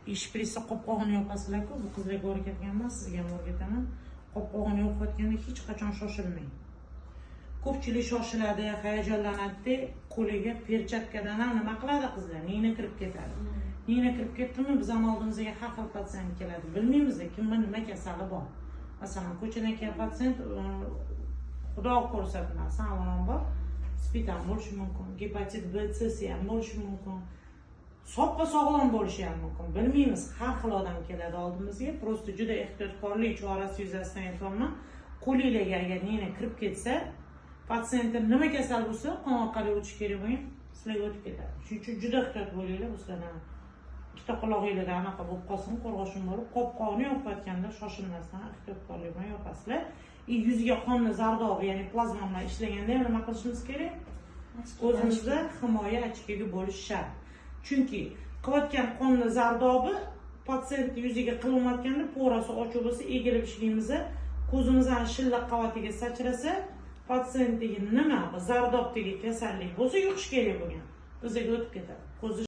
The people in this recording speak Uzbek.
ish birisi qopqog'ini yopasizlar-ku, bu qizlarga o'rgatgan emas, sizga ham o'rgataman. Qopqog'ini yopayotganda hech qachon shoshilmang. Ko'pchilik shoshiladi, hayajonlanadi, qo'liga perchatkadan ham nima qiladi qizlar? Nina kirib ketadi. Nina kirib ketdimi, biz ham oldimizga har xil patsient keladi. Bilmaymiz, kimda nima kasali bor. Masalan, ko'chadan kelgan patsient xudo ko'rsatmasin, avvalom bor. Spid ham bo'lishi mumkin, gepatit B, C ham bo'lishi mumkin. Soppa sog'lom bo'lishi ham mumkin. Bilmaymiz, har xil odam keladi oldimizga. Prosta juda ehtiyotkorlik chorasi yuzasidan aytyapman. Qo'lingizga agar nina kirib ketsa, patsiyentlar nima kasal bo'lsa, qon orqali o'tish kerak bo'lgan, sizlarga o'tib ketadi. Shuning uchun juda ehtiyot bo'linglar, sizlardan. Ikkita qulog'ingizda anaqa bo'lib qolsin, qo'rg'oshin bo'lib, qopqog'ini yopayotganda shoshilmasdan ehtiyotkorlik bilan yopasizlar. Yuzga qonni zardobi, ya'ni plazma bilan ishlaganda ham nima qilishimiz kerak? O'zimizda himoya ochkagi bo'lish shart. Chunki qilayotgan qonni zardobi patsiyent yuziga qilinayotganda porasi ochiq bo'lsa, egilib ishlaymiz, ko'zimizning shilliq qavatiga sachrasa, patsiyentdagi nima zardobdagi kasallik bo'lsa, yuqish kerak bo'lgan. Bizga o'tib ketadi.